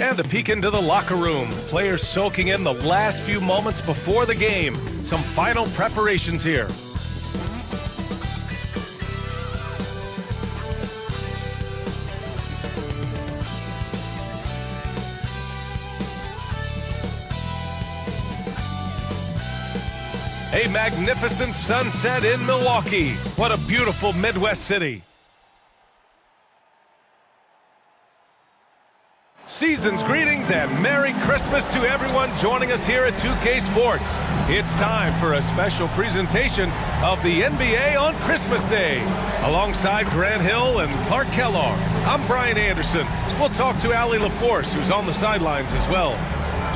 And a peek into the locker room. Players soaking in the last few moments before the game. Some final preparations here. A magnificent sunset in Milwaukee. What a beautiful Midwest city. Season's greetings and Merry Christmas to everyone joining us here at 2K Sports. It's time for a special presentation of the NBA on Christmas Day. Alongside Grant Hill and Clark Kellogg, I'm Brian Anderson. We'll talk to Allie LaForce, who's on the sidelines as well.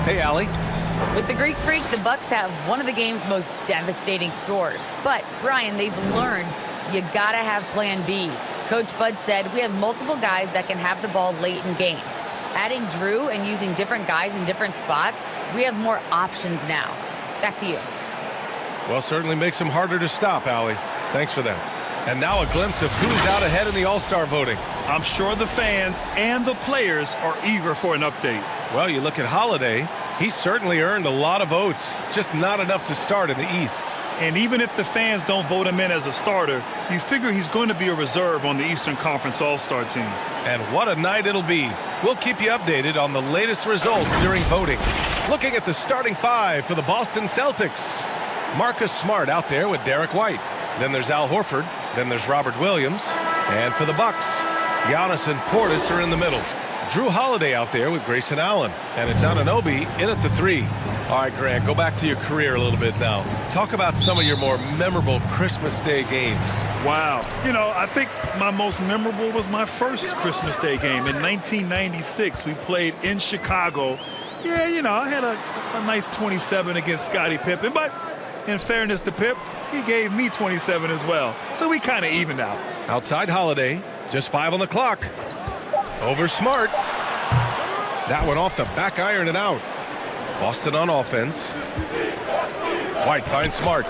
Hey, Allie. With the Greek Freaks, the Bucks have one of the game's most devastating scores. But, Brian, they've learned you gotta have plan B. Coach Bud said we have multiple guys that can have the ball late in games. Adding Drew and using different guys in different spots, we have more options now. Back to you. Well, certainly makes them harder to stop, Allie. Thanks for that. And now a glimpse of who's out ahead in the All-Star voting. I'm sure the fans and the players are eager for an update. Well, you look at Holiday. He's certainly earned a lot of votes, just not enough to start in the East. And even if the fans don't vote him in as a starter, you figure he's going to be a reserve on the Eastern Conference All-Star team. And what a night it'll be. We'll keep you updated on the latest results during voting. Looking at the starting five for the Boston Celtics. Marcus Smart out there with Derek White. Then there's Al Horford. Then there's Robert Williams. And for the Bucks, Giannis and Portis are in the middle. Drew Holiday out there with Grayson Allen. And it's Anunoby in at the 3. All right, Grant, go back to your career a little bit now. Talk about some of your more memorable Christmas Day games. Wow. You know, I think my most memorable was my first Christmas Day game. In 1996, we played in Chicago. Yeah, you know, I had a nice 27 against Scottie Pippen. But in fairness to Pip, he gave me 27 as well. So we kind of evened out. Outside Holiday, just 5 on the clock. Over Smart. That one off the back iron and out. Boston on offense. White finds Smart.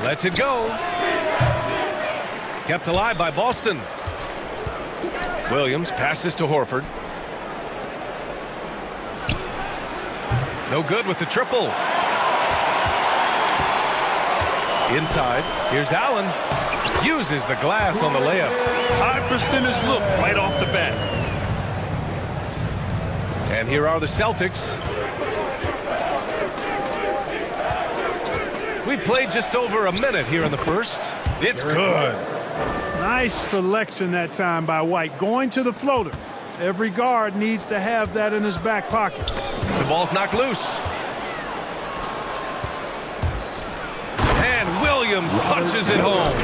Lets it go. Kept alive by Boston. Williams passes to Horford. No good with the triple. Inside. Here's Allen. Uses the glass on the layup. High percentage look right off the bat. And here are the Celtics. We played just over a minute here in the first. It's good. Nice selection that time by White. Going to the floater. Every guard needs to have that in his back pocket. The ball's knocked loose. And Williams punches it home.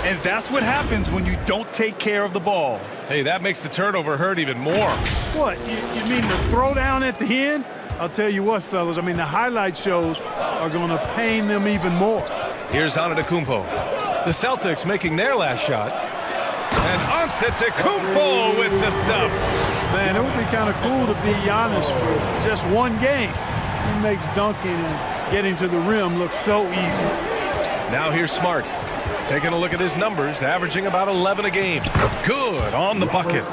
And that's what happens when you don't take care of the ball. Hey, that makes the turnover hurt even more. What, you mean the throwdown at the end? I'll tell you what, fellas, I mean, the highlight shows are going to pain them even more. Here's Antetokounmpo. The Celtics making their last shot. And Antetokounmpo with the stuff. Man, it would be kind of cool to be Giannis for just one game. He makes dunking and getting to the rim look so easy. Now here's Smart. Taking a look at his numbers, averaging about 11 a game. Good on the bucket.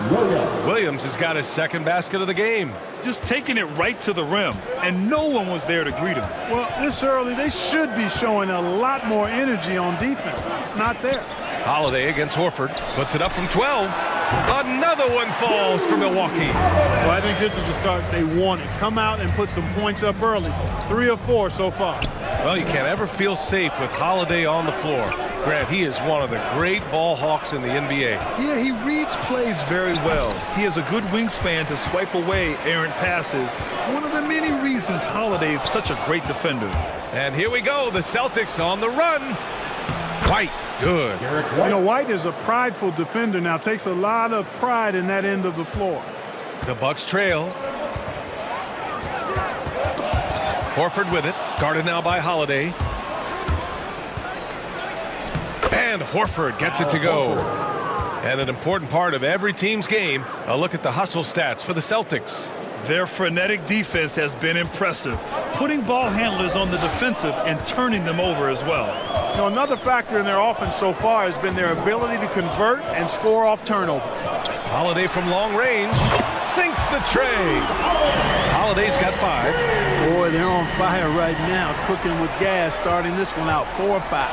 Williams has got his second basket of the game. Just taking it right to the rim, and no one was there to greet him. Well, this early, they should be showing a lot more energy on defense. It's not there. Holiday against Horford. Puts it up from 12. Another one falls for Milwaukee. Well, I think this is the start they wanted. Come out and put some points up early. 3 of 4 so far. Well, you can't ever feel safe with Holiday on the floor. Grant, he is one of the great ball hawks in the NBA. Yeah, he reads plays very well. He has a good wingspan to swipe away errant passes. One of the many reasons Holiday is such a great defender. And here we go, the Celtics on the run. White, good. You know, White is a prideful defender now. Takes a lot of pride in that end of the floor. The Bucks trail. Horford with it, guarded now by Holiday. And Horford gets it to go. And an important part of every team's game, a look at the hustle stats for the Celtics. Their frenetic defense has been impressive, putting ball handlers on the defensive and turning them over as well. You know, another factor in their offense so far has been their ability to convert and score off turnovers. Holiday from long range sinks the tray. Holiday's got 5. Boy, they're on fire right now, cooking with gas, starting this one out 4 or 5.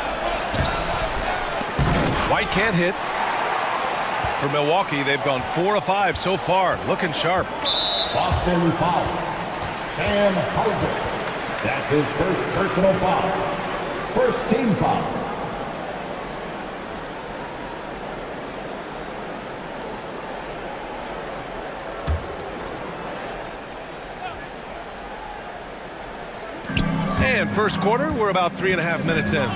White can't hit. For Milwaukee, they've gone 4 of 5 so far, looking sharp. Boston foul. Sam Hauser. That's his first personal foul. First team foul. And first quarter, we're about 3.5 minutes in.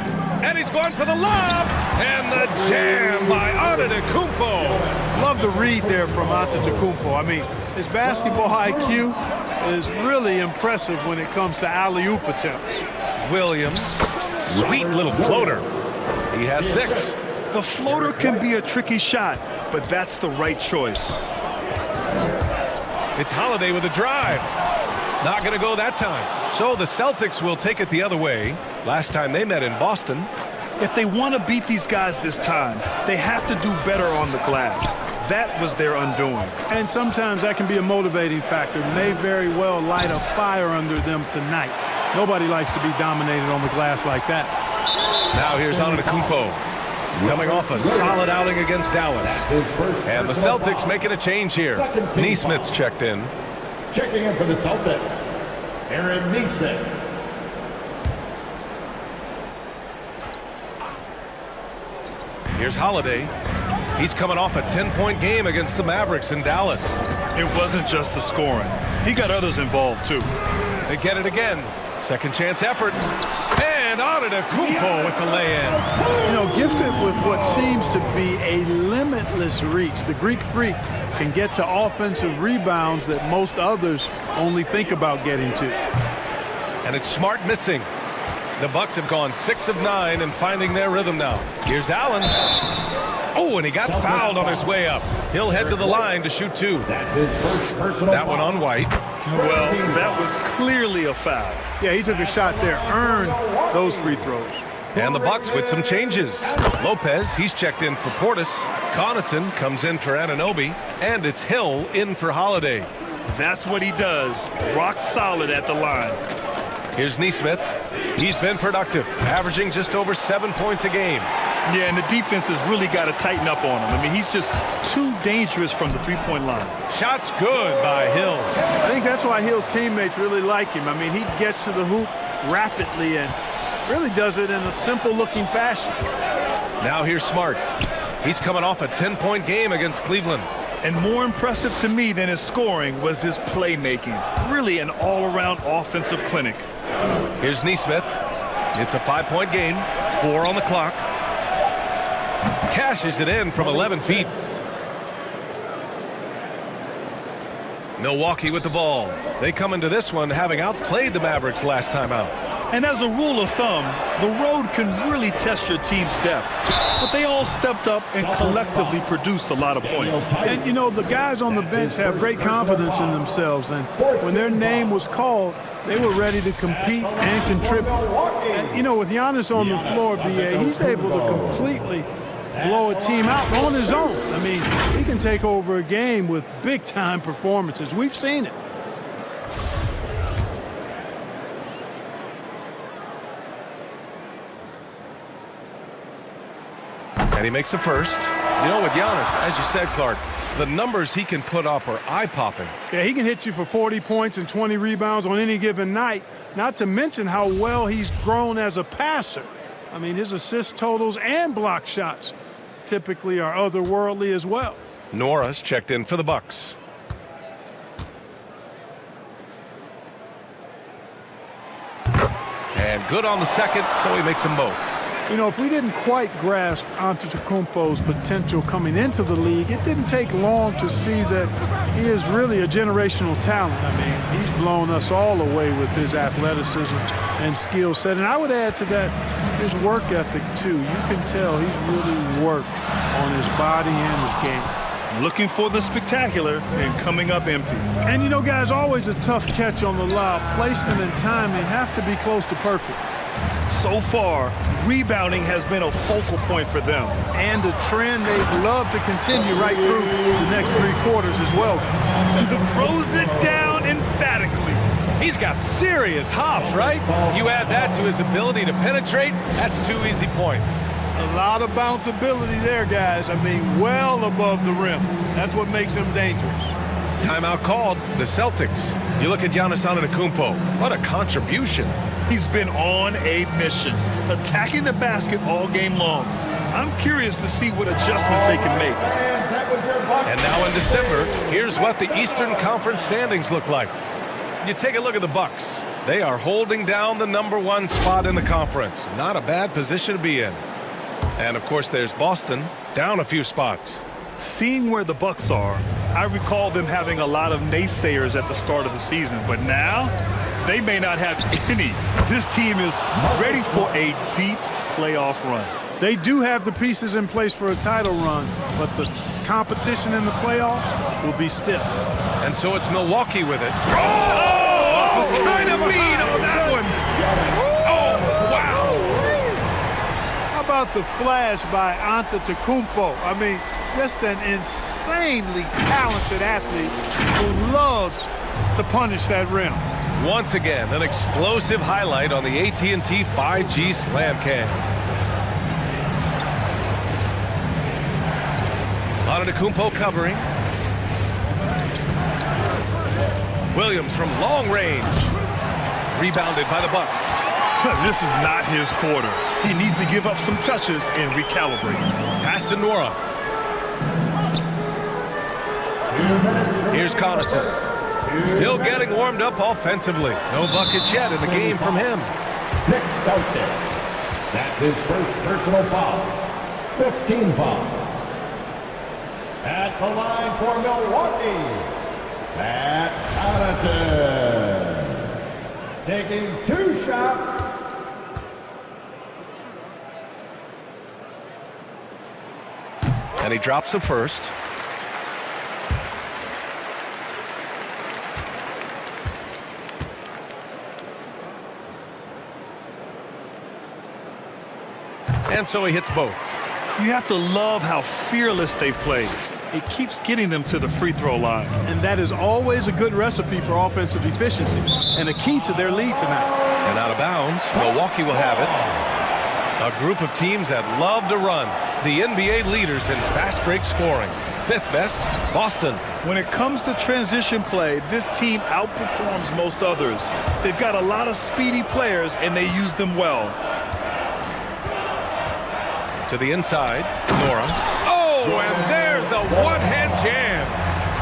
And he's going for the lob. And the jam by Antetokounmpo. Love the read there from Antetokounmpo. I mean, his basketball IQ is really impressive when it comes to alley-oop attempts. Williams, sweet little floater. He has 6. The floater can be a tricky shot, but that's the right choice. It's Holiday with a drive. Not going to go that time. So the Celtics will take it the other way. Last time they met in Boston. If they want to beat these guys this time, they have to do better on the glass. That was their undoing. And sometimes that can be a motivating factor. May very well light a fire under them tonight. Nobody likes to be dominated on the glass like that. Now here's Antetokounmpo. Coming off a solid outing against Dallas. And the Celtics making a change here. Neesmith's checked in. Checking in for the Celtics, Aaron Neesmith. Here's Holiday. He's coming off a 10-point game against the Mavericks in Dallas. It wasn't just the scoring. He got others involved, too. They get it again. Second chance effort. And Antetokounmpo with the lay-in. You know, gifted with what seems to be a limitless reach. The Greek Freak can get to offensive rebounds that most others only think about getting to. And it's Smart missing. The Bucks have gone 6 of 9 and finding their rhythm now. Here's Allen. Oh, and he got fouled on his way up. He'll head to the line to shoot 2. That's his first personal That one on White. Well, that was clearly a foul. Yeah, he took a shot there, earned those free throws. And the Bucks with some changes. Lopez, he's checked in for Portis. Connaughton comes in for Anunoby. And it's Hill in for Holiday. That's what he does. Rock solid at the line. Here's Neesmith. He's been productive, averaging just over 7 points a game. Yeah, and the defense has really got to tighten up on him. I mean, he's just too dangerous from the three-point line. Shots good by Hill. I think that's why Hill's teammates really like him. I mean, he gets to the hoop rapidly and really does it in a simple-looking fashion. Now here's Smart. He's coming off a 10-point game against Cleveland. And more impressive to me than his scoring was his playmaking. Really an all-around offensive clinic. Here's Neesmith. It's a 5-point game, 4 on the clock. Cashes it in from 11 feet. Milwaukee with the ball. They come into this one having outplayed the Mavericks last time out. And as a rule of thumb, the road can really test your team's depth. But they all stepped up and collectively produced a lot of points. And, you know, the guys on the bench have great confidence in themselves. And when their name was called, they were ready to compete and contribute. And, you know, with Giannis on the floor, B.A., he's able to completely blow a team out on his own. I mean, he can take over a game with big-time performances. We've seen it. And he makes the first. You know, with Giannis, as you said, Clark, the numbers he can put up are eye-popping. Yeah, he can hit you for 40 points and 20 rebounds on any given night, not to mention how well he's grown as a passer. I mean, his assist totals and block shots typically are otherworldly as well. Nora's checked in for the Bucks. And good on the second, so he makes them both. You know, if we didn't quite grasp Antetokounmpo's potential coming into the league, it didn't take long to see that he is really a generational talent. I mean, he's blown us all away with his athleticism and skill set. And I would add to that his work ethic, too. You can tell he's really worked on his body and his game. Looking for the spectacular and coming up empty. And, you know, guys, always a tough catch on the lob. Placement and timing have to be close to perfect. So far, rebounding has been a focal point for them. And a trend they'd love to continue right through the next 3 quarters as well. Throws it down emphatically. He's got serious hops, right? You add that to his ability to penetrate, that's 2 easy points. A lot of bounceability there, guys. I mean, well above the rim. That's what makes him dangerous. Timeout called, the Celtics. You look at Giannis Antetokounmpo. What a contribution. He's been on a mission, attacking the basket all game long. I'm curious to see what adjustments they can make. And now in December, here's what the Eastern Conference standings look like. You take a look at the Bucks. They are holding down the #1 spot in the conference. Not a bad position to be in. And, of course, there's Boston, down a few spots. Seeing where the Bucks are, I recall them having a lot of naysayers at the start of the season, but now they may not have any. This team is ready for a deep playoff run. They do have the pieces in place for a title run, but the competition in the playoffs will be stiff. And so it's Milwaukee with it. Oh, kind of mean on that one. Oh, wow. How about the flash by Antetokounmpo? I mean, just an insanely talented athlete who loves to punish that rim. Once again, an explosive highlight on the AT&T 5G Slam Cam. Antetokounmpo covering. Williams from long range. Rebounded by the Bucks. This is not his quarter. He needs to give up some touches and recalibrate. Pass to Nora. Here's Connaughton. Still getting warmed up offensively. No buckets yet in the game from him. Nick Stauskas. That's his first personal foul. 15 foul. At the line for Milwaukee, Matt Connaughton. Taking 2 shots. And he drops the first. And so he hits both. You have to love how fearless they play. It keeps getting them to the free throw line. And that is always a good recipe for offensive efficiency and a key to their lead tonight. And out of bounds, Milwaukee will have it. A group of teams that love to run. The NBA leaders in fast break scoring. 5th best, Boston. When it comes to transition play, this team outperforms most others. They've got a lot of speedy players, and they use them well. To the inside, Nora. Oh, and there's a one-hand jam.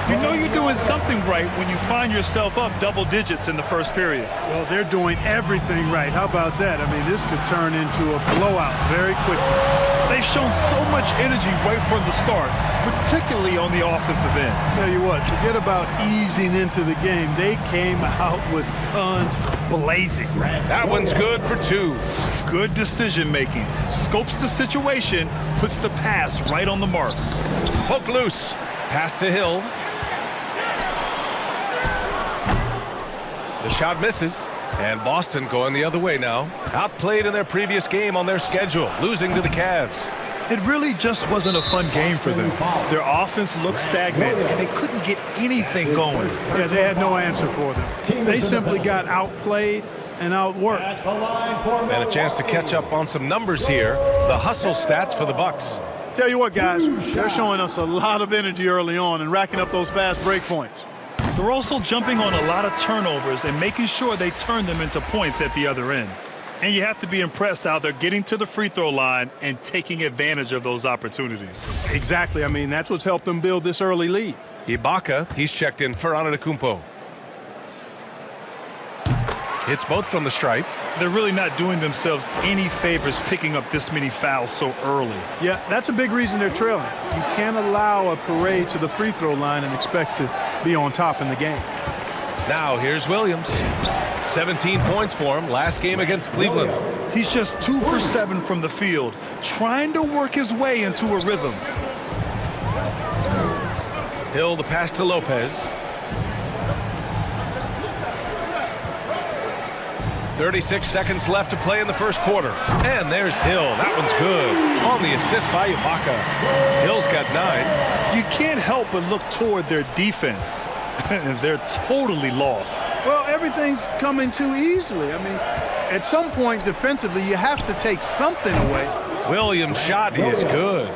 You know you're doing something right when you find yourself up double digits in the first period. Well, they're doing everything right. How about that? I mean, this could turn into a blowout very quickly. They've shown so much energy right from the start, particularly on the offensive end. Tell you what, forget about easing into the game. They came out with guns blazing. That one's good for 2. Good decision making. Scopes the situation, puts the pass right on the mark. Poke loose. Pass to Hill. The shot misses. And Boston going the other way now. Outplayed in their previous game on their schedule, losing to the Cavs. It really just wasn't a fun game for them. Their offense looked stagnant, and they couldn't get anything going. Yeah, they had no answer for them. They simply got outplayed and outworked. And a chance to catch up on some numbers here. The hustle stats for the Bucks. Tell you what, guys, they're showing us a lot of energy early on and racking up those fast break points. They're also jumping on a lot of turnovers and making sure they turn them into points at the other end. And you have to be impressed how they're getting to the free throw line and taking advantage of those opportunities. Exactly. I mean, that's what's helped them build this early lead. Ibaka, he's checked in for Antetokounmpo. Hits both from the stripe. They're really not doing themselves any favors picking up this many fouls so early. Yeah, that's a big reason they're trailing. You can't allow a parade to the free throw line and expect to be on top in the game. Now here's Williams. 17 points for him last game against Cleveland. He's just 2 for 7 from the field, trying to work his way into a rhythm. Hill the pass to Lopez. 36 seconds left to play in the first quarter. And there's Hill. That one's good. On the assist by Ibaka. Hill's got 9. You can't help but look toward their defense. They're totally lost. Well, everything's coming too easily. I mean, at some point defensively, you have to take something away. Williams' shot is good.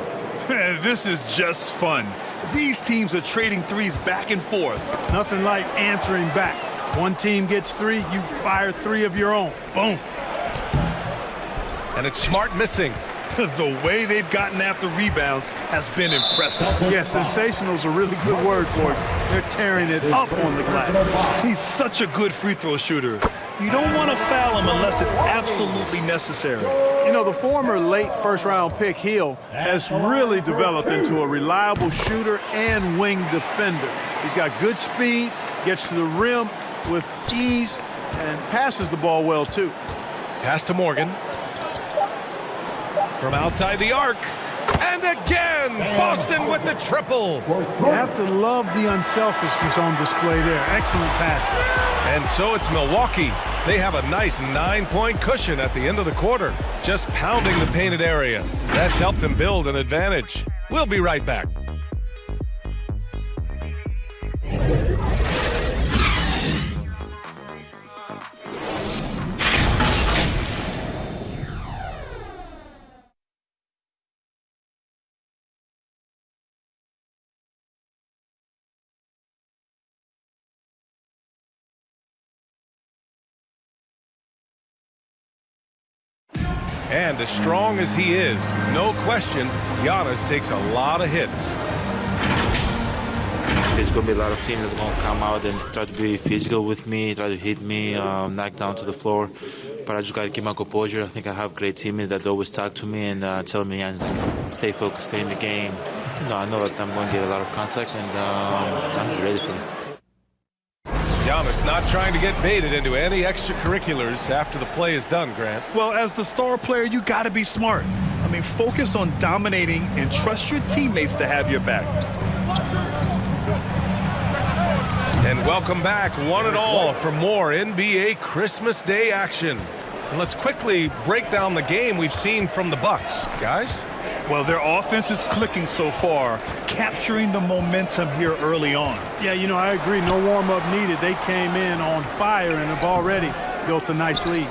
This is just fun. These teams are trading threes back and forth. Nothing like answering back. One team gets 3, you fire 3 of your own. Boom. And it's Smart missing. The way they've gotten after rebounds has been impressive. Yeah, sensational is a really good word for it. They're tearing it up on the glass. He's such a good free throw shooter. You don't want to foul him unless it's absolutely necessary. You know, the former late first-round pick, Hill, has really developed into a reliable shooter and wing defender. He's got good speed, gets to the rim with ease, and passes the ball well, too. Pass to Morgan. From outside the arc. And again, Boston with the triple. You have to love the unselfishness on display there. Excellent passing. And so it's Milwaukee. They have a nice 9-point cushion at the end of the quarter, just pounding the painted area. That's helped them build an advantage. We'll be right back. And as strong as he is, no question, Giannis takes a lot of hits. There's going to be a lot of teams that's going to come out and try to be physical with me, try to hit me, knock down to the floor. But I just got to keep my composure. I think I have great teammates that always talk to me and tell me, stay focused, stay in the game. You know, I know that I'm going to get a lot of contact, and I'm just ready for it. Giannis not trying to get baited into any extracurriculars after the play is done, Grant. Well, as the star player, you got to be smart. I mean, focus on dominating and trust your teammates to have your back. And welcome back, one and all, for more NBA Christmas Day action. And let's quickly break down the game we've seen from the Bucks, guys. Well, their offense is clicking so far, capturing the momentum here early on. Yeah, you know, I agree. No warm-up needed. They came in on fire and have already built a nice lead.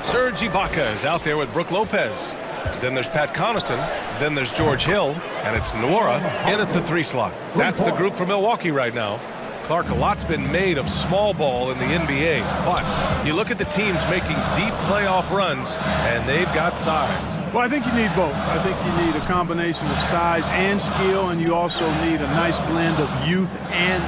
Serge Ibaka is out there with Brook Lopez. Then there's Pat Connaughton. Then there's George Hill. And it's Nwora in at the 3 slot. That's the group for Milwaukee right now. Clark, a lot's been made of small ball in the NBA, but you look at the teams making deep playoff runs, and they've got size. Well, I think you need both. I think you need a combination of size and skill, and you also need a nice blend of youth and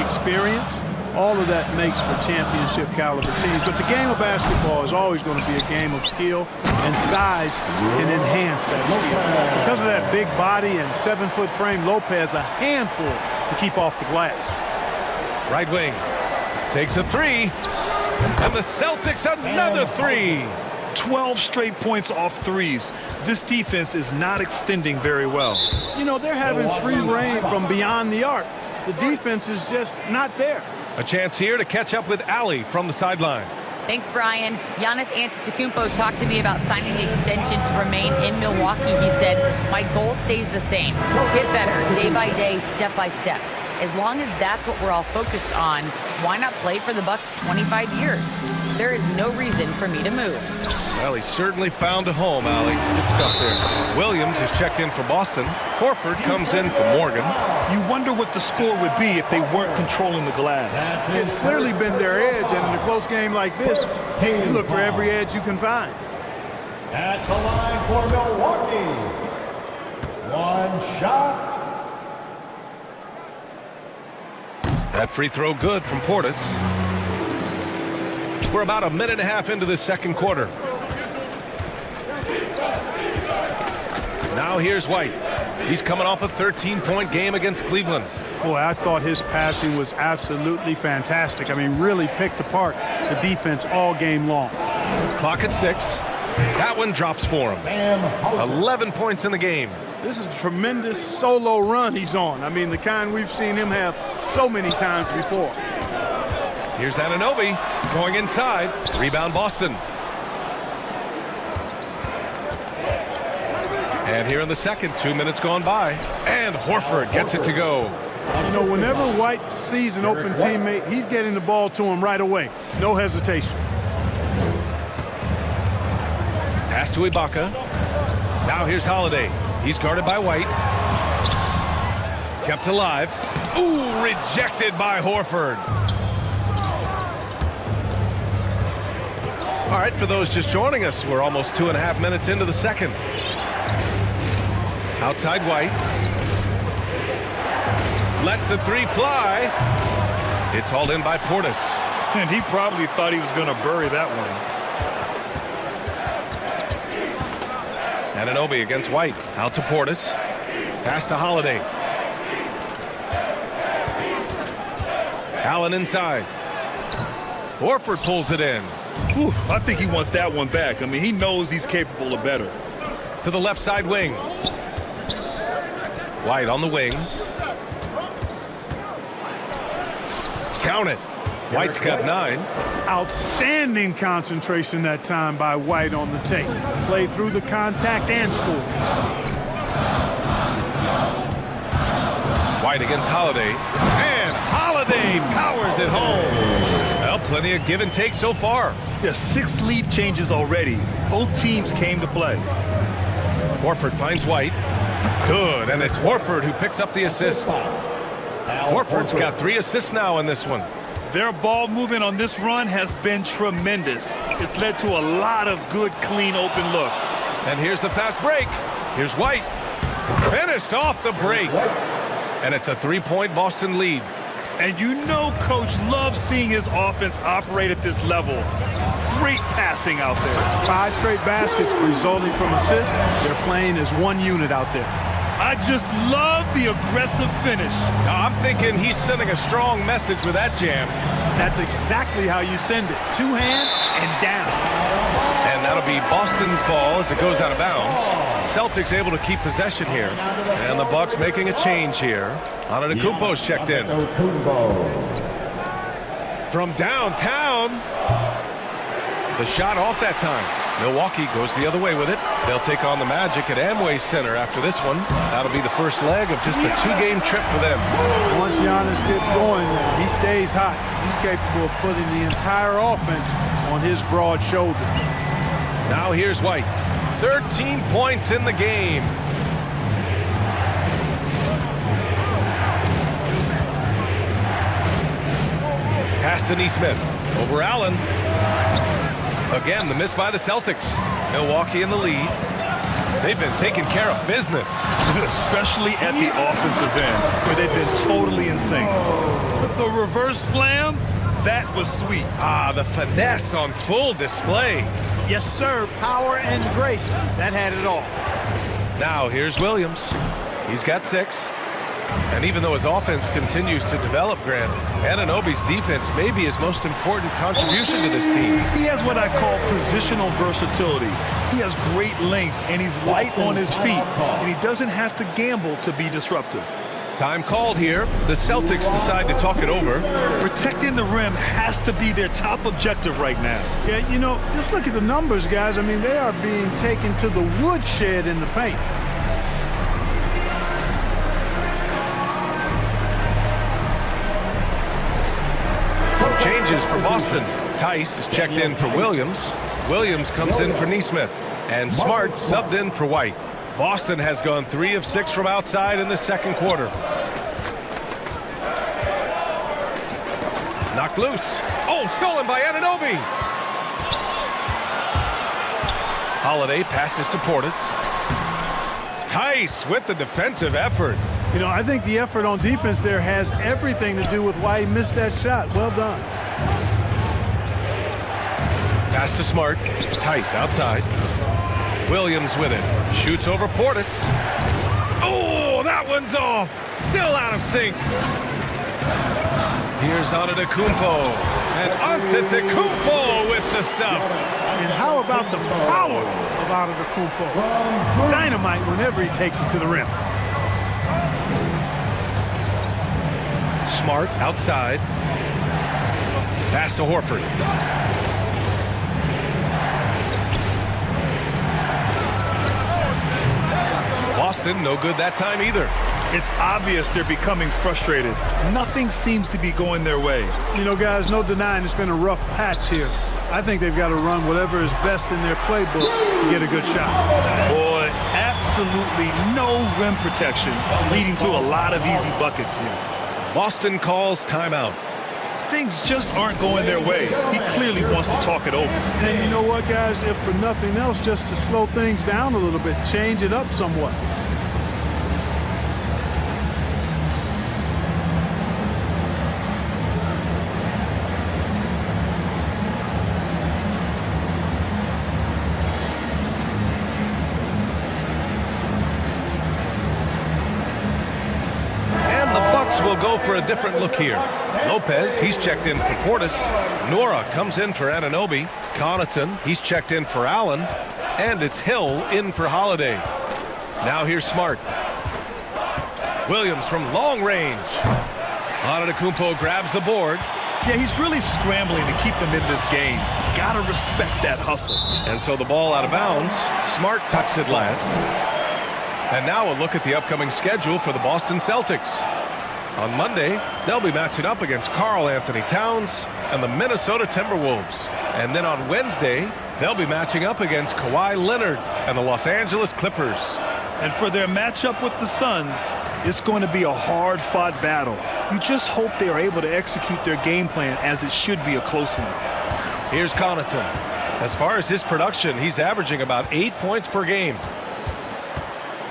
experience. All of that makes for championship caliber teams. But the game of basketball is always going to be a game of skill, and size can enhance that skill. Because of that big body and 7-foot frame, Lopez a handful to keep off the glass. Right wing takes a 3, and the Celtics another 3. 12 straight points off threes. This defense is not extending very well. You know, they're having free reign from beyond the arc. The defense is just not there. A chance here to catch up with Ali from the sideline. Thanks, Brian. Giannis Antetokounmpo talked to me about signing the extension to remain in Milwaukee. He said, my goal stays the same. Get better day by day, step by step. As long as that's what we're all focused on, why not play for the Bucks 25 years? There is no reason for me to move. Well, he certainly found a home, Allie. Good stuff there. Williams is checked in for Boston. Horford comes in for Morgan. You wonder what the score would be if they weren't controlling the glass. It's clearly been their edge, and in a close game like this, you look for every edge you can find. At the line for Milwaukee, one shot. That free throw good from Portis. We're about a minute and a half into the second quarter. Now here's White. He's coming off a 13-point game against Cleveland. Boy, I thought his passing was absolutely fantastic. I mean, really picked apart the defense all game long. Clock at 6. That one drops for him. 11 points in the game. This is a tremendous solo run he's on. I mean, the kind we've seen him have so many times before. Here's Anunoby going inside. Rebound Boston. And here in the second, 2 minutes gone by. And Horford gets it to go. You know, whenever White sees an open teammate, he's getting the ball to him right away. No hesitation. Pass to Ibaka. Now here's Holiday. He's guarded by White. Kept alive. Ooh, rejected by Horford. All right, for those just joining us, we're almost 2.5 minutes into the second. Outside White. Lets the three fly. It's hauled in by Portis. And he probably thought he was going to bury that one. Anunoby against White. Out to Portis. Pass to Holiday. Allen inside. Horford pulls it in. Whew, I think he wants that one back. I mean, he knows he's capable of better. To the left side wing. White on the wing. Count it. White's got 9. Outstanding concentration that time by White on the tape. Played through the contact and scored. White against Holiday. And Holiday powers it home. Well, plenty of give and take so far. Yeah, 6 lead changes already. Both teams came to play. Horford finds White. Good, and it's Horford who picks up the assist. Horford's got 3 assists now in this one. Their ball movement on this run has been tremendous. It's led to a lot of good, clean, open looks. And here's the fast break. Here's White. Finished off the break. And it's a 3-point Boston lead. And you know Coach loves seeing his offense operate at this level. Great passing out there. 5 straight baskets resulting from assists. They're playing as one unit out there. I just love the aggressive finish. Now, I'm thinking he's sending a strong message with that jam. That's exactly how you send it. 2 hands and down. And that'll be Boston's ball as it goes out of bounds. Celtics able to keep possession here. And the Bucks making a change here. Antetokounmpo's checked in. From downtown. The shot off that time. Milwaukee goes the other way with it. They'll take on the Magic at Amway Center after this one. That'll be the first leg of just a 2-game trip for them. Once Giannis gets going, he stays hot. He's capable of putting the entire offense on his broad shoulders. Now here's White. 13 points in the game. Pass to Nesmith. Over Allen. Again, the miss by the Celtics. Milwaukee in the lead. They've been taking care of business. Especially at the offensive end, where they've been totally in sync. The reverse slam, that was sweet. Ah, the finesse on full display. Yes, sir. Power and grace. That had it all. Now, here's Williams. He's got 6. And even though his offense continues to develop, Grant, Anunoby's defense may be his most important contribution to this team. He has what I call positional versatility. He has great length, and he's light on his feet, and he doesn't have to gamble to be disruptive. Time called here. The Celtics decide to talk it over. Protecting the rim has to be their top objective right now. Yeah, you know, just look at the numbers, guys. I mean, they are being taken to the woodshed in the paint. Changes for Boston. Tice is checked in for Williams. Williams comes in for Neesmith. And Smart subbed in for White. Boston has gone 3 of 6 from outside in the second quarter. Knocked loose. Oh, stolen by Anunoby. Holiday passes to Portis. Tice with the defensive effort. You know, I think the effort on defense there has everything to do with why he missed that shot. Well done. Pass to Smart. Tice outside. Williams with it. Shoots over Portis. Oh, that one's off. Still out of sync. Here's Antetokounmpo. And Antetokounmpo with the stuff. And how about the power of Antetokounmpo? Dynamite whenever he takes it to the rim. Smart outside. Pass to Horford. Boston, no good that time either. It's obvious they're becoming frustrated. Nothing seems to be going their way. You know, guys, no denying it's been a rough patch here. I think they've got to run whatever is best in their playbook to get a good shot. Boy, absolutely no rim protection, leading to a lot of easy buckets here. Boston calls timeout. Things just aren't going their way. He clearly wants to talk it over. And you know what, guys? If for nothing else, just to slow things down a little bit, change it up somewhat. Will go for a different look here. Lopez, he's checked in for Portis. Nora comes in for Anunoby. Connaughton, he's checked in for Allen. And it's Hill in for Holiday. Now here's Smart. Williams from long range. Antetokounmpo grabs the board. Yeah, he's really scrambling to keep them in this game. Gotta respect that hustle. And so the ball out of bounds. Smart touched it last. And now a look at the upcoming schedule for the Boston Celtics. On Monday, they'll be matching up against Karl Anthony Towns and the Minnesota Timberwolves. And then on Wednesday, they'll be matching up against Kawhi Leonard and the Los Angeles Clippers. And for their matchup with the Suns, it's going to be a hard-fought battle. You just hope they are able to execute their game plan, as it should be a close one. Here's Connaughton. As far as his production, he's averaging about 8 points per game.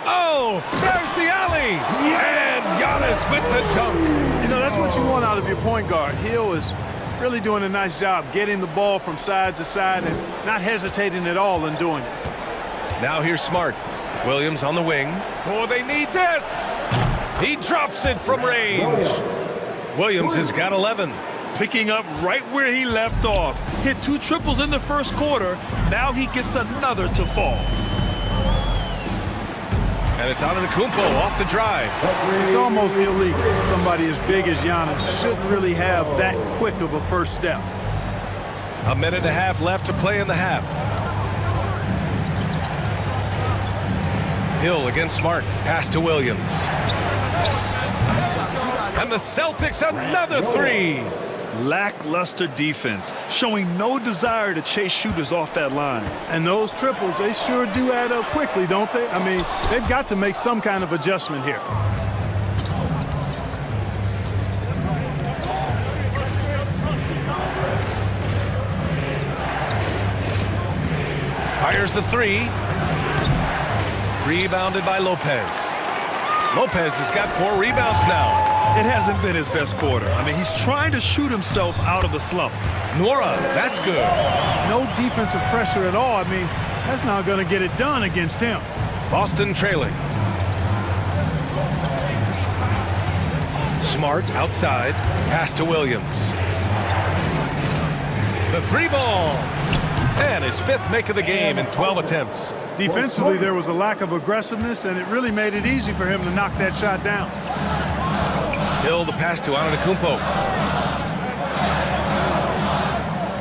Oh, there's the alley! And Giannis with the dunk. You know, that's what you want out of your point guard. Hill is really doing a nice job getting the ball from side to side and not hesitating at all in doing it. Now here's Smart. Williams on the wing. Oh, they need this! He drops it from range. Williams has got 11. Picking up right where he left off. Hit 2 triples in the first quarter. Now he gets another to fall. And it's Antetokounmpo off the drive. It's almost illegal. Somebody as big as Giannis shouldn't really have that quick of a first step. A minute and a half left to play in the half. Hill against Smart. Pass to Williams. And the Celtics another 3. Lackluster defense, showing no desire to chase shooters off that line. And those triples, they sure do add up quickly, don't they? I mean, they've got to make some kind of adjustment here. Fires the 3. Rebounded by Lopez. Lopez has got 4 rebounds now. It hasn't been his best quarter. I mean, he's trying to shoot himself out of the slump. Nora, that's good. No defensive pressure at all. I mean, that's not going to get it done against him. Boston trailing. Smart outside. Pass to Williams. The 3 ball. And his 5th make of the game in 12 attempts. Defensively, there was a lack of aggressiveness, and it really made it easy for him to knock that shot down. Hill the pass to Antetokounmpo.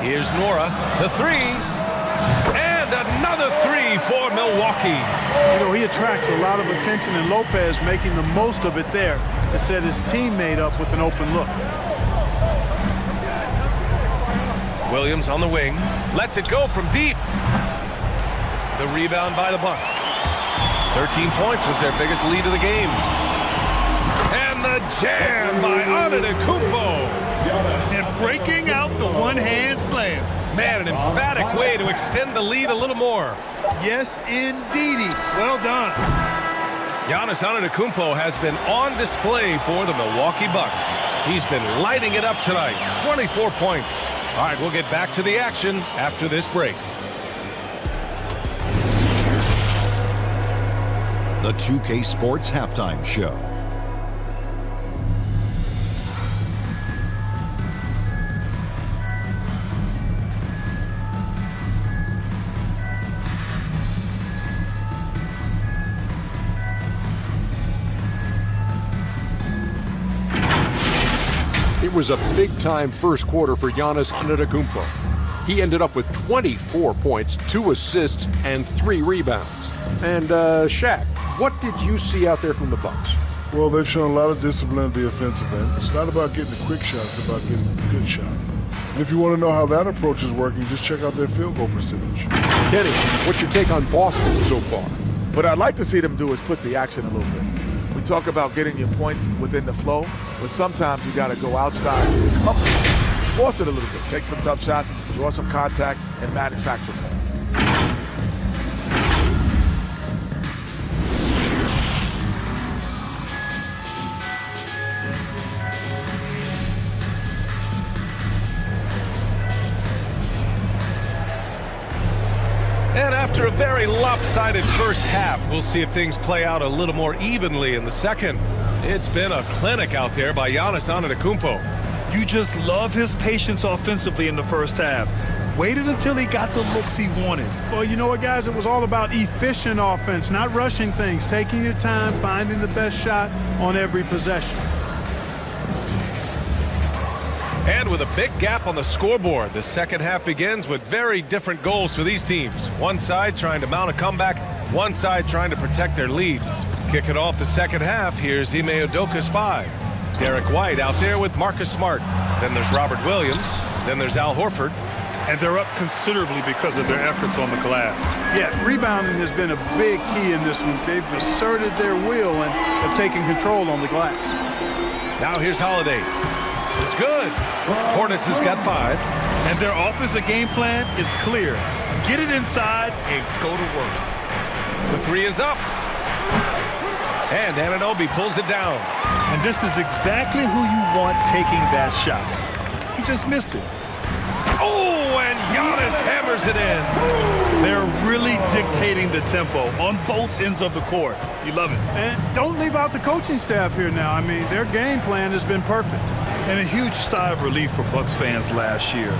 Here's Nora, the 3. And another 3 for Milwaukee. You know, he attracts a lot of attention, and Lopez making the most of it there to set his teammate up with an open look. Williams on the wing. Lets it go from deep. The rebound by the Bucks. 13 points was their biggest lead of the game. And the jam by Antetokounmpo. And breaking out the one-hand slam. Man, an emphatic way to extend the lead a little more. Yes, indeedy. Well done. Giannis Antetokounmpo has been on display for the Milwaukee Bucks. He's been lighting it up tonight. 24 points. All right, we'll get back to the action after this break. The 2K Sports Halftime Show. It was a big-time first quarter for Giannis Antetokounmpo. He ended up with 24 points, 2 assists, and 3 rebounds. And, Shaq, what did you see out there from the Bucks? Well, they've shown a lot of discipline at the offensive end. It's not about getting a quick shot, it's about getting a good shot. And if you want to know how that approach is working, just check out their field goal percentage. Kenny, what's your take on Boston so far? What I'd like to see them do is push the action a little bit. We talk about getting your points within the flow, but sometimes you got to go outside, force it a little bit, take some tough shots, draw some contact, and manufacture points. And after a very lopsided first half, we'll see if things play out a little more evenly in the second. It's been a clinic out there by Giannis Antetokounmpo. You just love his patience offensively in the first half. Waited until he got the looks he wanted. Well, you know what, guys? It was all about efficient offense, not rushing things, taking your time, finding the best shot on every possession. And with a big gap on the scoreboard, the second half begins with very different goals for these teams. One side trying to mount a comeback, one side trying to protect their lead. Kicking off the second half, here's Ime Udoka's 5. Derek White out there with Marcus Smart. Then there's Robert Williams. Then there's Al Horford. And they're up considerably because of their efforts on the glass. Yeah, rebounding has been a big key in this one. They've asserted their will and have taken control on the glass. Now here's Holiday. It's good. Portis has got 5. And their offensive game plan is clear. Get it inside and go to work. The 3 is up. And Anunoby pulls it down. And this is exactly who you want taking that shot. He just missed it. Oh, and Giannis hammers it in. They're really dictating the tempo on both ends of the court. You love it. And don't leave out the coaching staff here now. I mean, their game plan has been perfect. And a huge sigh of relief for Bucks fans last year.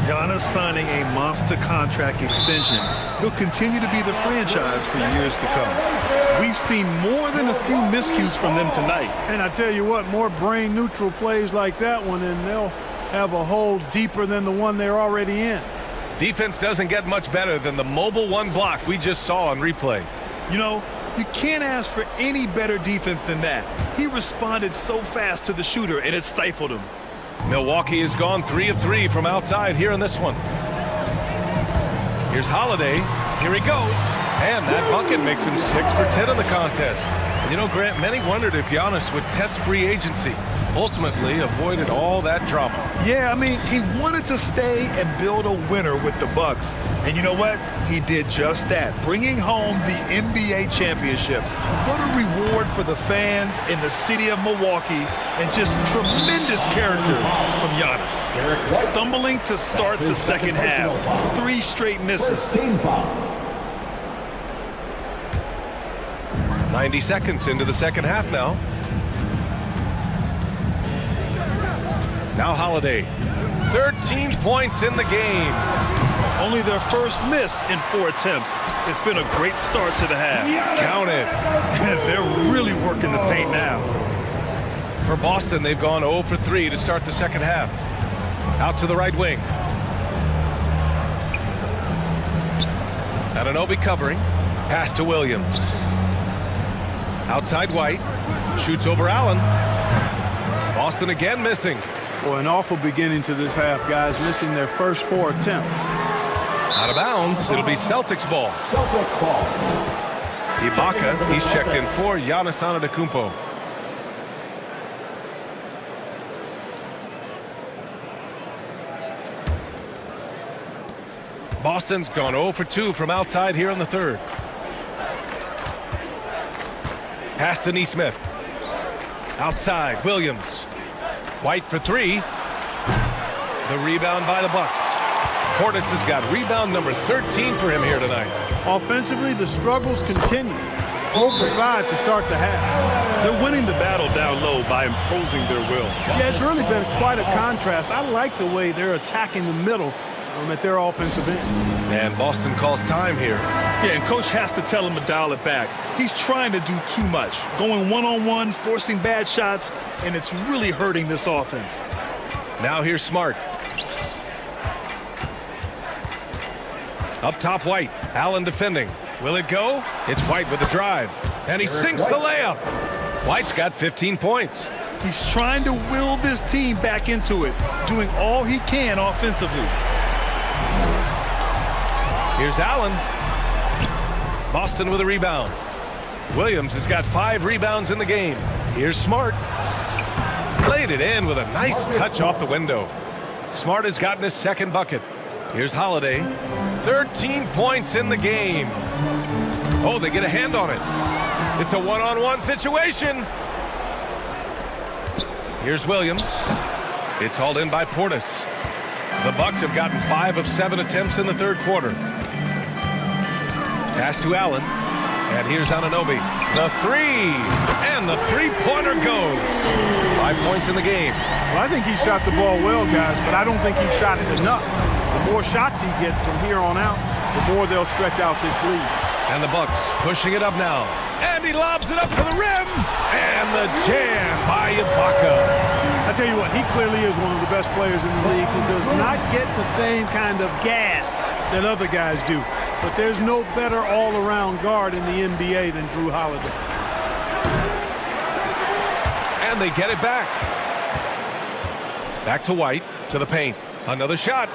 Giannis signing a monster contract extension. He'll continue to be the franchise for years to come. We've seen more than a few miscues from them tonight. And I tell you what, more brain-neutral plays like that one, and they'll have a hole deeper than the one they're already in. Defense doesn't get much better than the mobile 1 block we just saw on replay. You know, you can't ask for any better defense than that. He responded so fast to the shooter, and it stifled him. Milwaukee has gone 3 of 3 from outside here in this one. Here's Holiday. Here he goes. And that bucket makes him 6 for 10 in the contest. And you know, Grant, many wondered if Giannis would test free agency. Ultimately avoided all that drama. Yeah, I mean, he wanted to stay and build a winner with the Bucks. And you know what? He did just that, bringing home the NBA championship. What a reward for the fans in the city of Milwaukee, and just tremendous character from Giannis. Stumbling to start the second half. 3 straight misses. 90 seconds into the second half now. Now Holiday. 13 points in the game. Only their first miss in 4 attempts. It's been a great start to the half. Count it. They're really working the paint now. For Boston, they've gone 0 for 3 to start the second half. Out to the right wing. Anunoby covering. Pass to Williams. Outside White. Shoots over Allen. Boston again missing. Boy, an awful beginning to this half, guys, missing their first 4 attempts. Out of bounds. It'll be Celtics ball. Celtics ball. Ibaka, he's checked in for Giannis Antetokounmpo. Boston's gone 0 for 2 from outside here in the third. Pass to Nesmith. Outside, Williams. White for 3. The rebound by the Bucks. Portis has got rebound number 13 for him here tonight. Offensively, the struggles continue. 0 for 5 to start the half. They're winning the battle down low by imposing their will. Yeah, it's really been quite a contrast. I like the way they're attacking the middle at their offensive end. And Boston calls time here. Yeah, and coach has to tell him to dial it back. He's trying to do too much, going one-on-one, forcing bad shots, and it's really hurting this offense. Now here's Smart. Up top, White. Allen defending. Will it go? It's White with the drive. And he sinks the layup. White's got 15 points. He's trying to will this team back into it, doing all he can offensively. Here's Allen. Boston with a rebound. Williams has got 5 rebounds in the game. Here's Smart. Laid it in with a nice touch off the window. Smart has gotten his second bucket. Here's Holiday. 13 points in the game. Oh, they get a hand on it. It's a one-on-one situation. Here's Williams. It's hauled in by Portis. The Bucks have gotten 5 of 7 attempts in the third quarter. Pass to Allen. And here's Anunoby. The 3. And the three-pointer goes. 5 points in the game. Well, I think he shot the ball well, guys, but I don't think he shot it enough. The more shots he gets from here on out, the more they'll stretch out this lead. And the Bucks pushing it up now. And he lobs it up to the rim. And the jam by Ibaka. I tell you what, he clearly is one of the best players in the league who does not get the same kind of gas that other guys do. But there's no better all-around guard in the NBA than Drew Holiday. And they get it back. Back to White, to the paint. Another shot.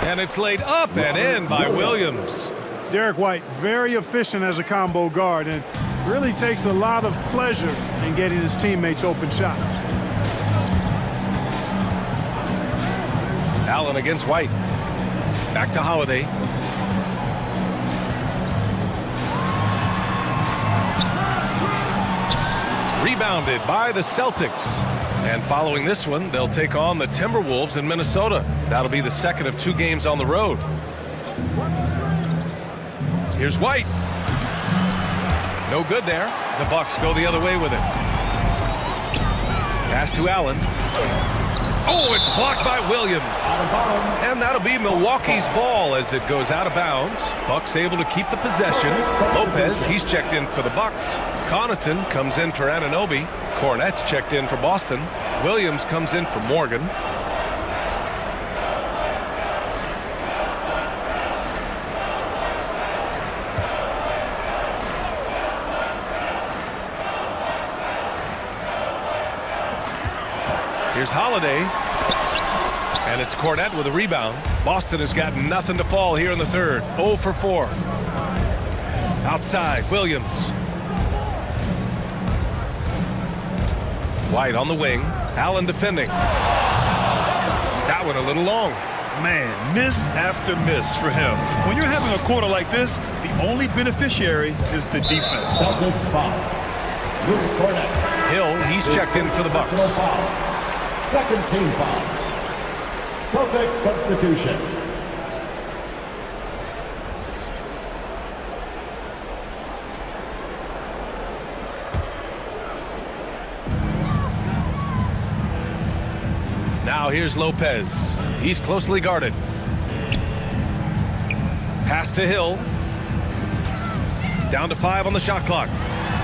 And it's laid up and in by Williams. Derek White, very efficient as a combo guard and really takes a lot of pleasure in getting his teammates open shots. Allen against White. Back to Holiday. Rebounded by the Celtics. And following this one, they'll take on the Timberwolves in Minnesota. That'll be the second of 2 games on the road. Here's White. No good there. The Bucks go the other way with it. Pass to Allen. Oh, it's blocked by Williams. And that'll be Milwaukee's ball as it goes out of bounds. Bucks able to keep the possession. Lopez, he's checked in for the Bucks. Connaughton comes in for Anunoby. Cornette's checked in for Boston. Williams comes in for Morgan. Here's Holiday. And it's Cornette with a rebound. Boston has got nothing to fall here in the third. 0 for 4. Outside, Williams. White on the wing. Allen defending. That one a little long. Man, miss after miss for him. When you're having a quarter like this, the only beneficiary is the defense. Celtics foul. Hill, he's checked in for the Bucks. Second team foul. Celtics substitution. Now here's Lopez. He's closely guarded. Pass to Hill. Down to 5 on the shot clock.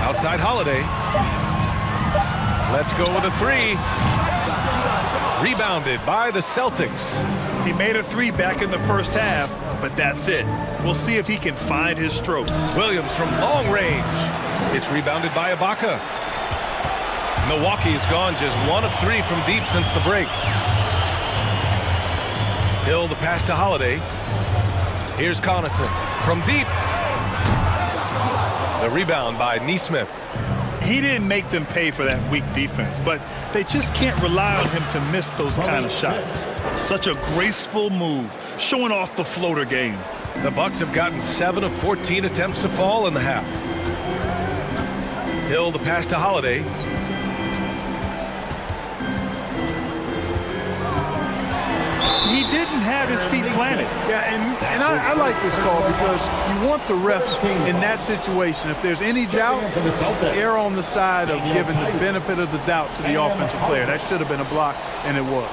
Outside Holiday. Let's go with a 3. Rebounded by the Celtics. He made a 3 back in the first half, but that's it. We'll see if he can find his stroke. Williams from long range. It's rebounded by Ibaka. Milwaukee has gone just 1 of 3 from deep since the break. Hill the pass to Holiday. Here's Connaughton from deep. The rebound by Nesmith. He didn't make them pay for that weak defense, but they just can't rely on him to miss those kind of shots. Such a graceful move, showing off the floater game. The Bucks have gotten 7 of 14 attempts to fall in the half. Hill the pass to Holiday. He didn't have his feet planted. Yeah, and I like this call because you want the refs in that situation. If there's any doubt, err on the side of giving the benefit of the doubt to the offensive player. That should have been a block, and it was.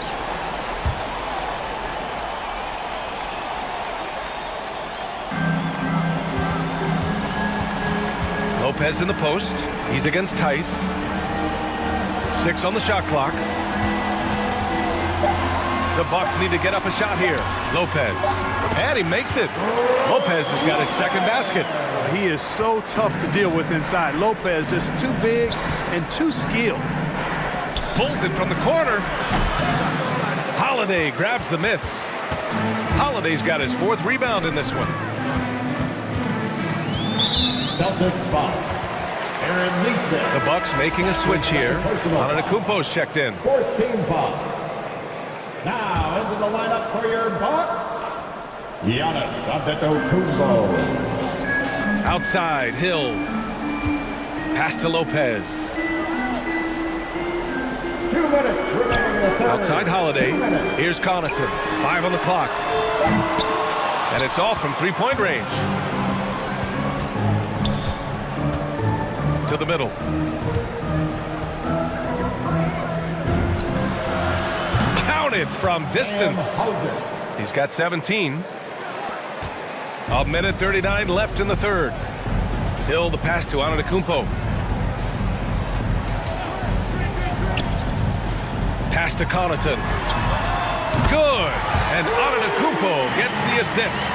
Lopez in the post. He's against Tice. 6 on the shot clock. The Bucks need to get up a shot here. Lopez. And he makes it. Lopez has got his second basket. He is so tough to deal with inside. Lopez just too big and too skilled. Pulls it from the corner. Holiday grabs the miss. Holiday's got his 4th rebound in this one. Celtics foul. Aaron Nesmith. The Bucks making a switch here. Antetokounmpo's checked in. 4th team foul. Now into the lineup for your Bucks, Giannis Antetokounmpo. Outside, Hill. Pass to Lopez. 2 minutes remaining in the third. Outside Holiday. Here's Connaughton. 5 on the clock. And it's off from 3-point range. To the middle. Counted from distance. He's got 17. A minute 39 left in the third. Hill the pass to Antetokounmpo. Pass to Connaughton. Good. And Antetokounmpo gets the assist.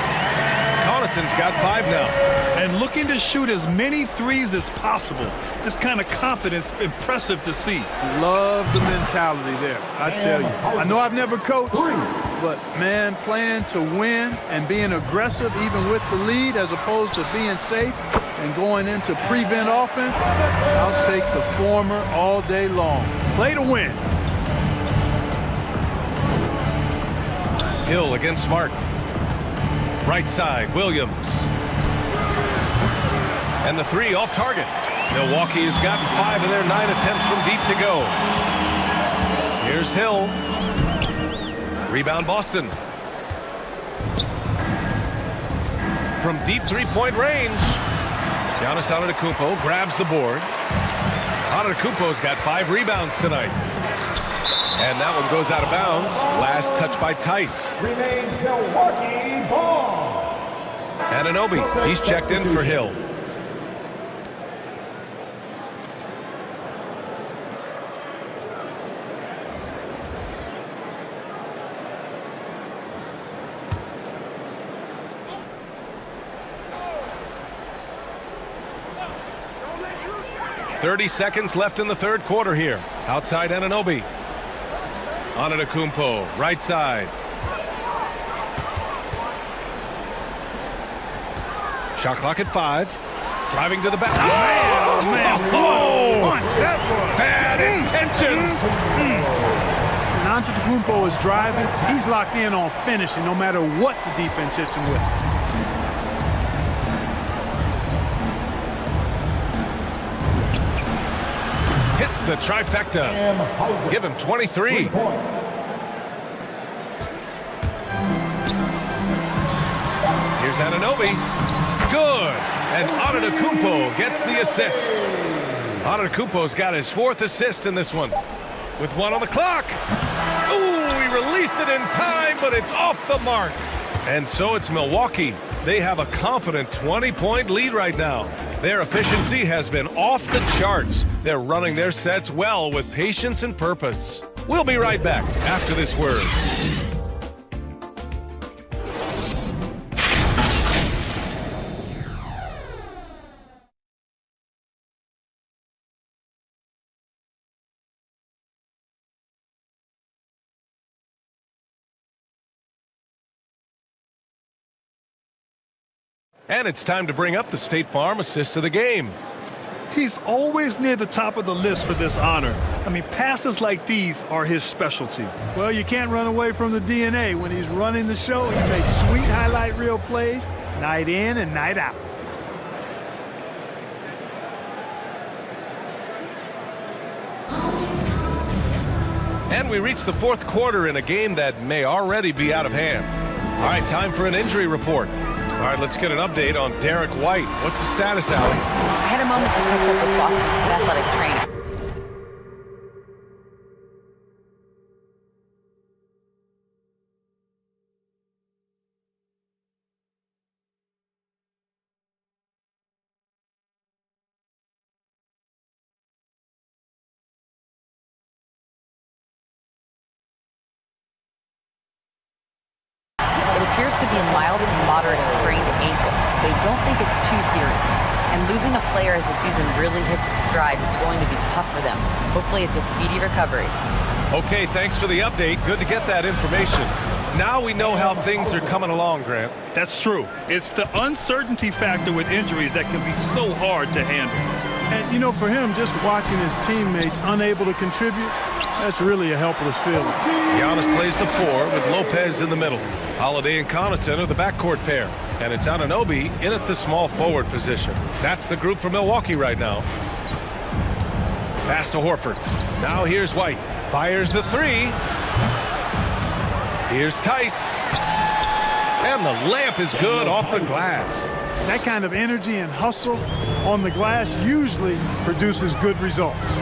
Connaughton's got 5 now. And looking to shoot as many threes as possible. This kind of confidence, impressive to see. Love the mentality there, I tell you. I know I've never coached, but, man, playing to win and being aggressive even with the lead as opposed to being safe and going into prevent offense, I'll take the former all day long. Play to win. Hill against Smart. Right side, Williams. And the 3 off target. Milwaukee has gotten 5 of their 9 attempts from deep to go. Here's Hill. Rebound Boston. From deep 3-point range. Giannis Antetokounmpo grabs the board. Antetokounmpo's got 5 rebounds tonight. And that one goes out of bounds. Last touch by Tice. Remains Milwaukee ball. Anunoby, he's checked in for Hill. .30 seconds left in the third quarter here. Outside Anunoby. Antetokounmpo, right side. Shot clock at 5. Driving to the back. Oh, man. Oh, Punch, that was. bad intentions. And Antetokounmpo is driving. He's locked in on finishing no matter what the defense hits him with. Hits the trifecta. Give him 23. Here's Anunoby. Good. And Antetokounmpo gets the assist. Antetokounmpo's got his 4th assist in this one. With 1 on the clock. Ooh, he released it in time, but it's off the mark. And so it's Milwaukee. They have a confident 20-point lead right now. Their efficiency has been off the charts. They're running their sets well with patience and purpose. We'll be right back after this word. And it's time to bring up the State Farm assist of the game. He's always near the top of the list for this honor. I mean, passes like these are his specialty. Well, you can't run away from the DNA. When he's running the show, he makes sweet highlight reel plays night in and night out. And we reach the fourth quarter in a game that may already be out of hand. All right, time for an injury report. All right, let's get an update on Derek White. What's the status, Allie? I had a moment to catch up with Boston's head athletic trainer. It appears to be a mild to moderate sprained ankle. They don't think it's too serious. And losing a player as the season really hits its stride is going to be tough for them. Hopefully it's a speedy recovery. Okay, thanks for the update. Good to get that information. Now we know how things are coming along, Grant. That's true. It's the uncertainty factor with injuries that can be so hard to handle. And, you know, for him, just watching his teammates unable to contribute, that's really a helpless feeling. Giannis plays the 4 with Lopez in the middle. Holiday and Connaughton are the backcourt pair. And it's Anunoby in at the small forward position. That's the group for Milwaukee right now. Pass to Horford. Now here's White. Fires the 3. Here's Tice. And the layup is good off the glass. That kind of energy and hustle on the glass usually produces good results.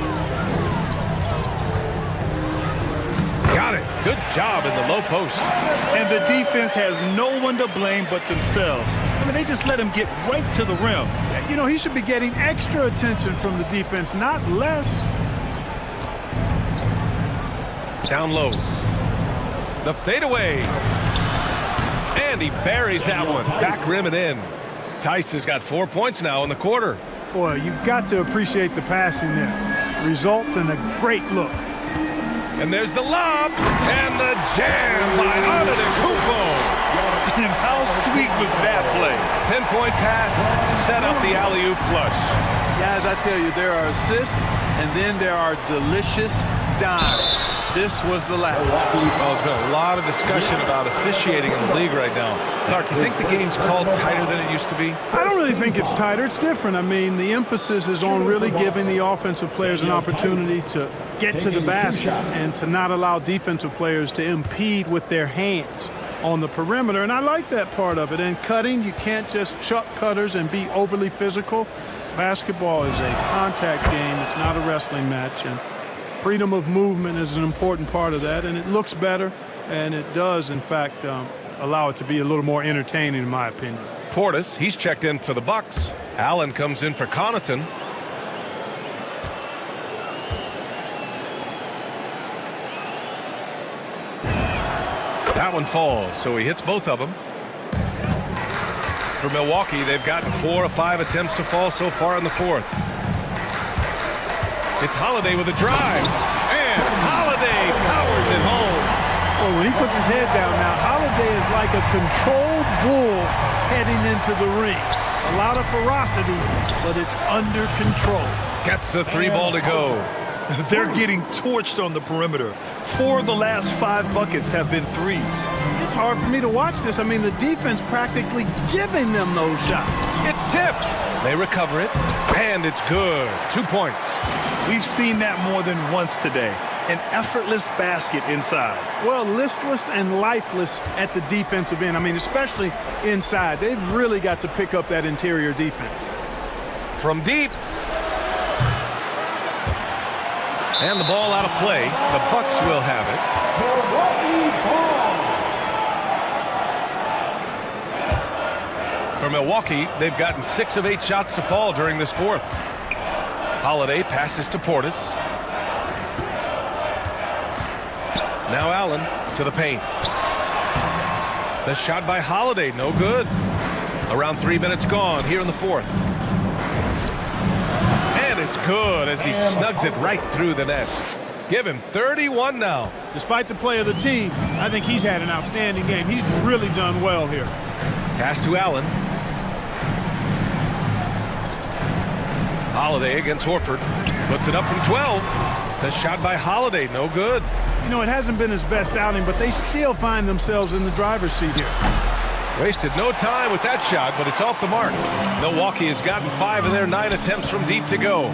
Got it. Good job in the low post. And the defense has no one to blame but themselves. I mean, they just let him get right to the rim. You know, he should be getting extra attention from the defense, not less. Down low. The fadeaway. And he buries that one. Back rim and in. Tice has got 4 points now in the quarter. Boy, you've got to appreciate the passing there. Results in a great look. And there's the lob. And the jam by Antetokounmpo. And how sweet was that play? Pinpoint pass, set up the alley-oop flush. Guys, I tell you, there are assists, and then there are delicious dimes. This was the last. Well, there's been a lot of discussion about officiating in the league right now. Clark, do you think the game's called tighter than it used to be? I don't really think it's tighter. It's different. I mean, the emphasis is on really giving the offensive players an opportunity to get to the basket and to not allow defensive players to impede with their hands on the perimeter. And I like that part of it. And cutting, you can't just chuck cutters and be overly physical. Basketball is a contact game. It's not a wrestling match. And freedom of movement is an important part of that, and it looks better, and it does, in fact, allow it to be a little more entertaining, in my opinion. Portis, he's checked in for the Bucks. Allen comes in for Connaughton. That one falls, so he hits both of them. For Milwaukee, they've gotten 4 of 5 attempts to fall so far in the fourth. It's Holiday with a drive, and Holiday powers it home. Well, when he puts his head down now, Holiday is like a controlled bull heading into the ring. A lot of ferocity, but it's under control. Gets the 3 ball to go. They're getting torched on the perimeter. 4 of the last 5 buckets have been threes. It's hard for me to watch this. I mean, the defense practically giving them those shots. It's tipped. They recover it, and it's good. 2 points. We've seen that more than once today. An effortless basket inside. Well, listless and lifeless at the defensive end. I mean, especially inside. They've really got to pick up that interior defense. From deep. And the ball out of play. The Bucks will have it. For Milwaukee, they've gotten 6 of 8 shots to fall during this fourth. Holiday passes to Portis. Now Allen to the paint. The shot by Holiday, no good. Around 3 minutes gone here in the fourth. And it's good as he snugs it right through the net. Give him 31 now. Despite the play of the team, I think he's had an outstanding game. He's really done well here. Pass to Allen. Holiday against Horford. Puts it up from 12. The shot by Holiday, no good. You know, it hasn't been his best outing, but they still find themselves in the driver's seat here. Wasted no time with that shot, but it's off the mark. Milwaukee has gotten 5 of their 9 attempts from deep to go.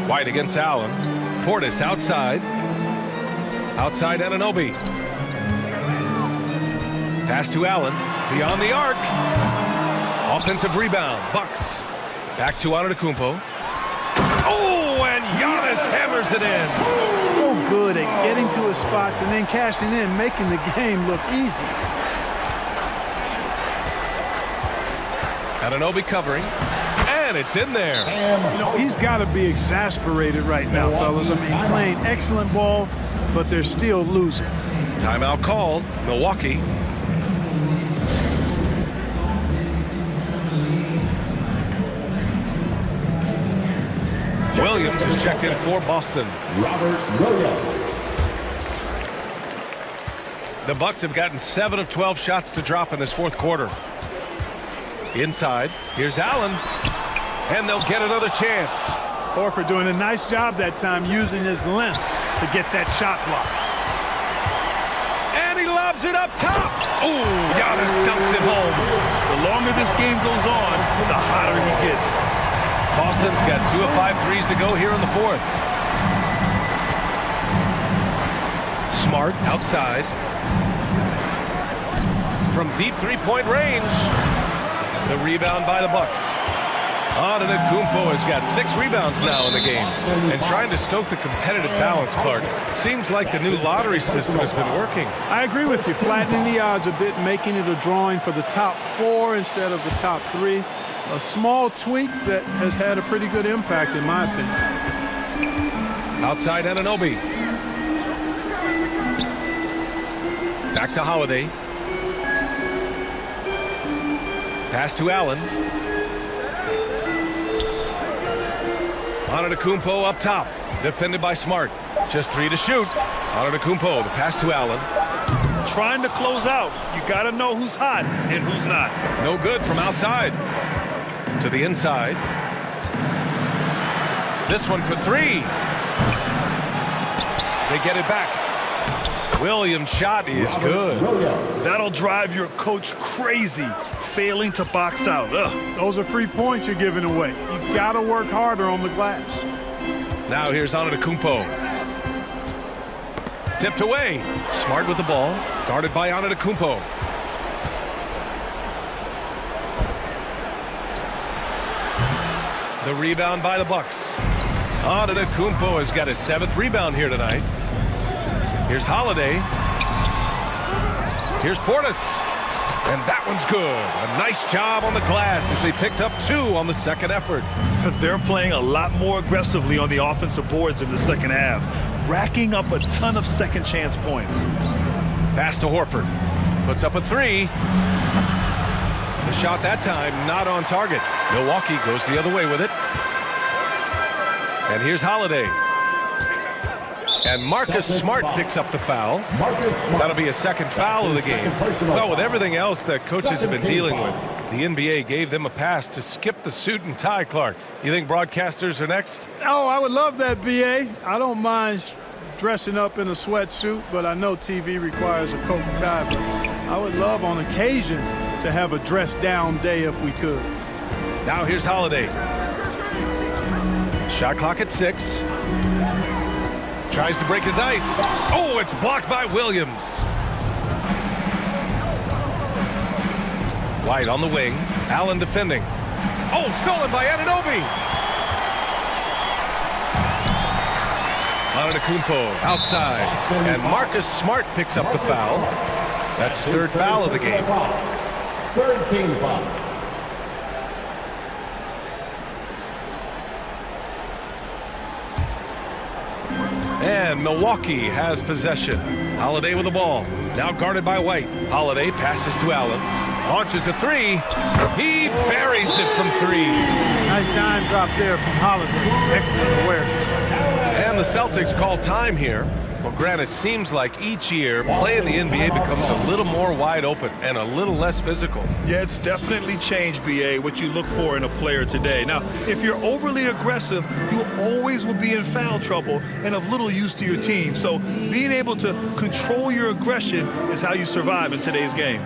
White against Allen. Portis outside. Outside Anunoby. Pass to Allen. Beyond the arc. Offensive rebound. Bucks. Back to Antetokounmpo. Oh, and Giannis hammers it in. So good at getting to his spots and then cashing in, making the game look easy. Anunoby covering. And it's in there. You know, he's got to be exasperated right now, fellas. I mean, playing excellent ball, but they're still losing. Timeout called. Milwaukee. Williams is checked in for Boston. Robert Williams. The Bucks have gotten 7 of 12 shots to drop in this fourth quarter. Inside, here's Allen, and they'll get another chance. Horford doing a nice job that time using his length to get that shot block. And he lobs it up top. Ooh, Giannis dunks it home. The longer this game goes on, the hotter he gets. Boston's got 2 of 5 threes to go here in the fourth. Smart outside. From deep three-point range. The rebound by the Bucks. Antetokounmpo has got 6 rebounds now in the game. And trying to stoke the competitive balance, Clark. Seems like the new lottery system has been working. I agree with you. Flattening the odds a bit, making it a drawing for the top 4 instead of the top 3. A small tweak that has had a pretty good impact, in my opinion. Outside Anunoby. Back to Holiday. Pass to Allen. Antetokounmpo up top. Defended by Smart. Just 3 to shoot. Antetokounmpo, the pass to Allen. Trying to close out. You got to know who's hot and who's not. No good from outside. To the inside. This one for 3. They get it back. Williams' shot is good. That'll drive your coach crazy, failing to box out. Ugh. Those are free points you're giving away. You got to work harder on the glass. Now here's Antetokounmpo. Tipped away. Smart with the ball. Guarded by Antetokounmpo. The rebound by the Bucks. Antetokounmpo has got his 7th rebound here tonight. Here's Holiday. Here's Portis. And that one's good. A nice job on the glass as they picked up 2 on the second effort. They're playing a lot more aggressively on the offensive boards in the second half, racking up a ton of second chance points. Pass to Horford. Puts up a 3. The shot that time not on target. Milwaukee goes the other way with it. And here's Holiday. And Marcus Smart picks up the foul. That'll be a second foul of the game. Well, with everything else that coaches have been dealing with, the NBA gave them a pass to skip the suit and tie, Clark. You think broadcasters are next? Oh, I would love that, BA. I don't mind dressing up in a sweatsuit, but I know TV requires a coat and tie. But I would love on occasion to have a dress-down day if we could. Now here's Holiday. Shot clock at 6. Tries to break his ice. Oh, it's blocked by Williams. White on the wing. Allen defending. Oh, stolen by Anunoby. Antetokounmpo outside. And Marcus Smart picks up the foul. That's his 3rd foul of the game. 3rd team foul. And Milwaukee has possession. Holiday with the ball. Now guarded by White. Holiday passes to Allen. Launches a 3. He buries it from 3. Nice dime drop there from Holiday. Excellent awareness. And the Celtics call time here. Well, Grant, it seems like each year play in the NBA becomes a little more wide open and a little less physical. Yeah, it's definitely changed, B.A., what you look for in a player today. Now, if you're overly aggressive, you always will be in foul trouble and of little use to your team. So being able to control your aggression is how you survive in today's game.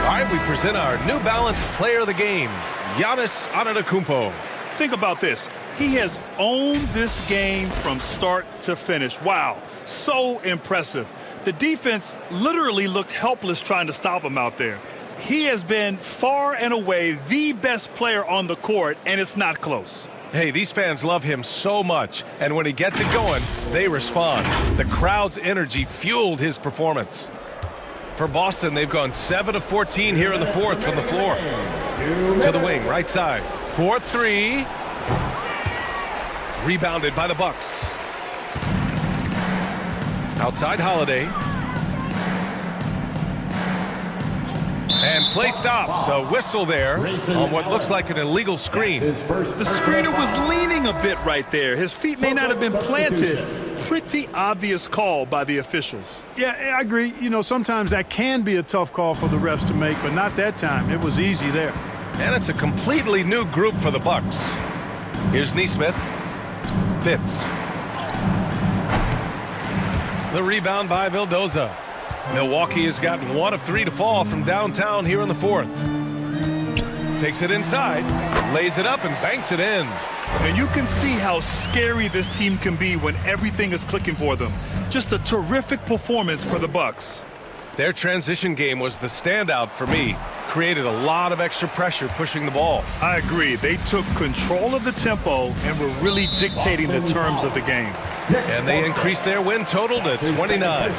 All right, we present our New Balance Player of the Game, Giannis Antetokounmpo. Think about this. He has owned this game from start to finish. Wow, so impressive. The defense literally looked helpless trying to stop him out there. He has been far and away the best player on the court, and it's not close. Hey, these fans love him so much, and when he gets it going, they respond. The crowd's energy fueled his performance. For Boston, they've gone 7 of 14 here in the fourth from the floor. To the wing, right side. 4-3. Rebounded by the Bucks. Outside Holiday. And play stops. A whistle there on what looks like an illegal screen. The screener was leaning a bit right there. His feet may not have been planted. Pretty obvious call by the officials. Yeah, I agree. You know, sometimes that can be a tough call for the refs to make, but not that time. It was easy there. And it's a completely new group for the Bucks. Here's Nesmith. Fitz. The rebound by Vildoza. Milwaukee has gotten 1 of 3 to fall from downtown here in the fourth. Takes it inside, lays it up, and banks it in. And you can see how scary this team can be when everything is clicking for them. Just a terrific performance for the Bucks. Their transition game was the standout for me. Created a lot of extra pressure pushing the ball. I agree. They took control of the tempo and were really dictating the terms of the game. And they increased their win total to 29.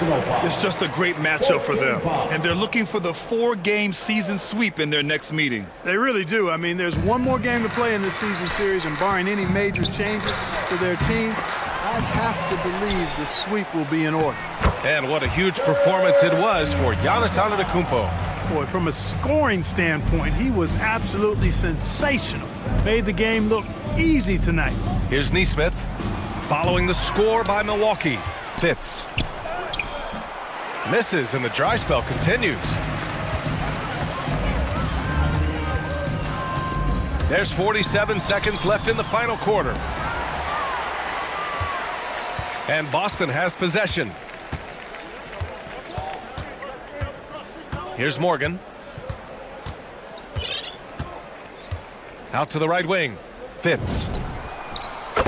It's just a great matchup for them. And they're looking for the 4-game season sweep in their next meeting. They really do. I mean, there's one more game to play in this season series, and barring any major changes to their team, I'd have to believe the sweep will be in order. And what a huge performance it was for Giannis Antetokounmpo. Boy, from a scoring standpoint, he was absolutely sensational. Made the game look easy tonight. Here's Nesmith. Following the score by Milwaukee. Fitz. Misses, and the dry spell continues. There's 47 seconds left in the final quarter. And Boston has possession. Here's Morgan. Out to the right wing. Fitz.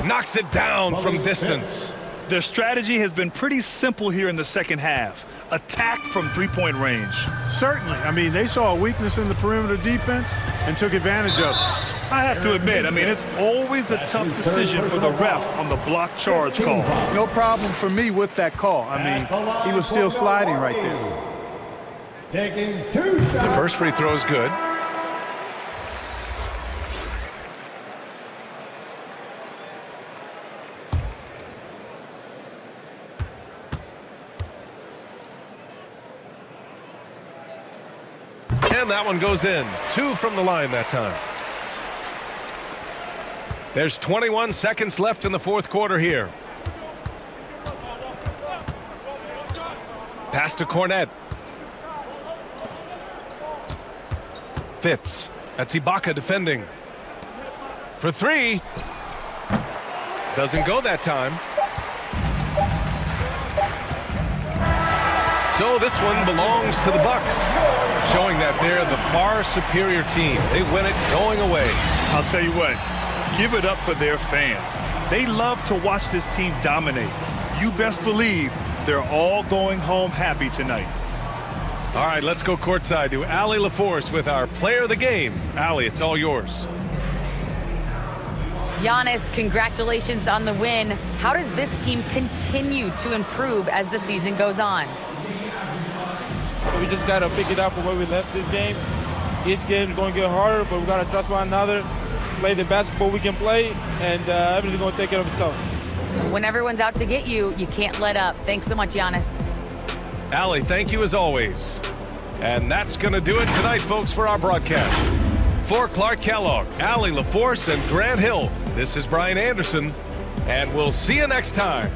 Knocks it down from distance. Their strategy has been pretty simple here in the second half. Attack from three-point range. Certainly. I mean, they saw a weakness in the perimeter defense and took advantage of it. I have to admit, I mean, it's always a tough decision for the ref on the block charge call. No problem for me with that call. I mean, he was still sliding right there. Taking 2 shots. The first free throw is good. And that one goes in. 2 from the line that time. There's 21 seconds left in the fourth quarter here. Pass to Cornette. Fitz. That's Ibaka defending. For 3. Doesn't go that time. So this one belongs to the Bucks, showing that they're the far superior team. They win it going away. I'll tell you what, give it up for their fans. They love to watch this team dominate. You best believe they're all going home happy tonight. All right, let's go courtside to Allie LaForce with our player of the game. Allie, it's all yours. Giannis, congratulations on the win. How does this team continue to improve as the season goes on? We just got to pick it up from where we left this game. Each game is going to get harder, but we got to trust one another, play the basketball we can play, and everything's going to take care of itself. When everyone's out to get you, you can't let up. Thanks so much, Giannis. Allie, thank you as always. And that's going to do it tonight, folks, for our broadcast. For Clark Kellogg, Allie LaForce, and Grant Hill, this is Brian Anderson, and we'll see you next time.